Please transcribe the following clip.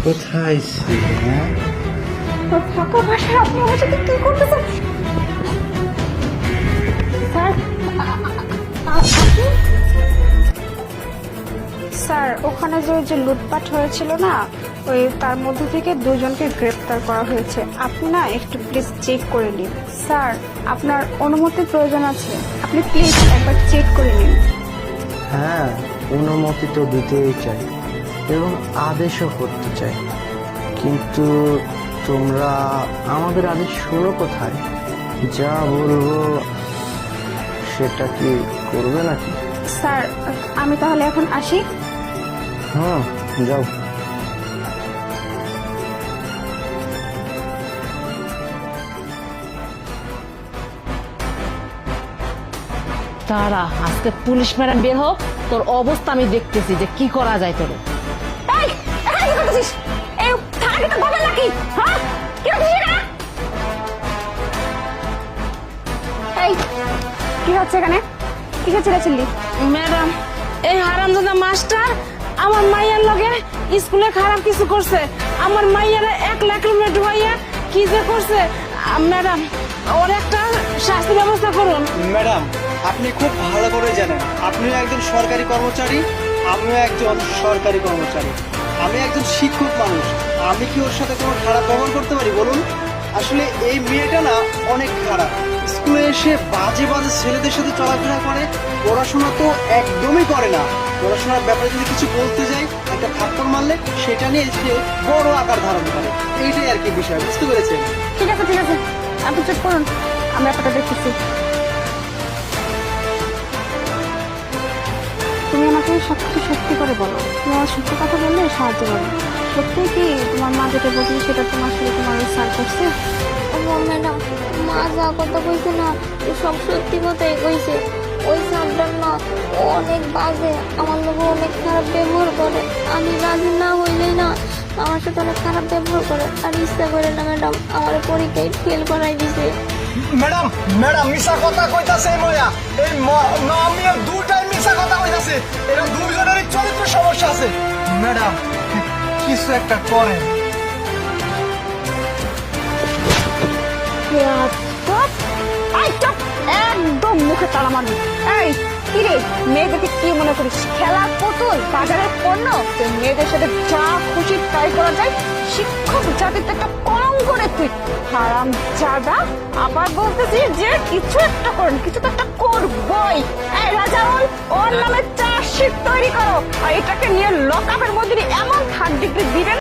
কোথায় ছিল? হ্যাঁ, ফাঁকা ভাষায় আপনি আমার সাথে কি করতেছেন স্যার? আপনি স্যার, ওখানে যে লুটপাট হয়েছিল না, ওই তার মধ্যে থেকে দুজনকে গ্রেপ্তার করা হয়েছে। আপনি না একটু প্লিজ চেক করে নিন। স্যার, আপনার অনুমতির প্রয়োজন আছে, আপনি প্লিজ একবার চেক করে নিন। হ্যাঁ, অনুমতি তো দিতেই চাই এবং আদেশও করতে চাই, কিন্তু তোমরা আমাদের আদেশ শোনো কোথায়? যা বলবো সেটা কি করবে নাকি? স্যার, আমি তাহলে এখন আসি। হ্যাঁ, যাও। তারা আজকে পুলিশ ম্যাডাম বের হোক, তোর অবস্থা আমি দেখতেছি যে কি করা যায় তোর। এই, এখানে কি করতেছিস? এই থানাকে তো বদল নাকি? হ্যাঁ, কি করতেছিস এখানে? এই, কি হচ্ছে এখানে? কিসের চিল্লাচিল্লি? ম্যাডাম, এই হারামজাদা মাস্টার আমার মাইয়ার লগে স্কুলে খারাপ কিছু করছে। আমার মাইয়ারে 1 লাখ রুমে ঢুকাইয়া কি যে করছে। ম্যাডাম, ওর একটা শাস্তি ব্যবস্থা করুন। ম্যাডাম, আপনি খুব ভালো করে জানেন আপনিও একজন সরকারি কর্মচারী, আমিও একজন সরকারি কর্মচারী। আমি একজন শিক্ষক মানুষ, আমি কি ওর সাথে কোনো খারাপ ব্যবহার করতে পারি বলুন? আসলে এই মেয়েটা না অনেক খারাপ, স্কুলে এসে বাজে বাজে ছেলেদের সাথে চলাফেরা করে, পড়াশোনা তো একদমই করে না। পড়াশোনার ব্যাপারে যদি কিছু বলতে যাই, একটা থাপ্পড় মারলে সেটা নিয়ে সে বড় আকার ধারণ করে। এইটাই আর কি বিষয়, বুঝতে পেরেছেন? ঠিক আছে, ঠিক আছে, আপনি চেক করুন, আমি ব্যাপারটা দেখতেছি। তুমি আমাকে সবকিছু সত্যি করে বলো। তুমি আমার সত্যি কথা বললে সাহায্য করো। সত্যি কি তোমার মা যেটা বলছে সেটা তোমার সাথে তোমার স্যার করছে? ও ম্যাডাম, মা যা কথা কইছে না সব সত্যি কথাই কইছে। ওই সাবধান না, ও অনেক বাজে, আমার লোক অনেক খারাপ ব্যবহার করে। আমি রাজি না হইলেই না আমার সাথে অনেক খারাপ ব্যবহার করে, আর ইচ্ছা করে না ম্যাডাম আমার পরীক্ষায় ফেল করাই দিছে। ম্যাডাম, ম্যাডাম মিশা কথা কইতাছে ময়া, এই মা আমি দুটাই মিশা কথা কইতাছে। এরা দুইজনেরই চরিত্র সমস্যা আছে। ম্যাডাম, কিছু একটা করেন। একদম মুখে তালা মারবি। এই কি রে, মেয়েদেরকে কি মনে করিস? খেলার পুতুল, বাজারের পণ্য? মেয়েদের সাথে যা খুশি তাই করা যায়। শিক্ষক জাতিতে একটা কলঙ্ক রে তুই, হারাম জাদা। আবার বলতেছিস যে কিছু একটা করেন, কিছু তো একটা করবই। এই রাজাউল, ওর নামে চার্জশিট তৈরি করো, আর এটাকে নিয়ে লকআপের মধ্যে এমন 3rd ডিগ্রি দিবেন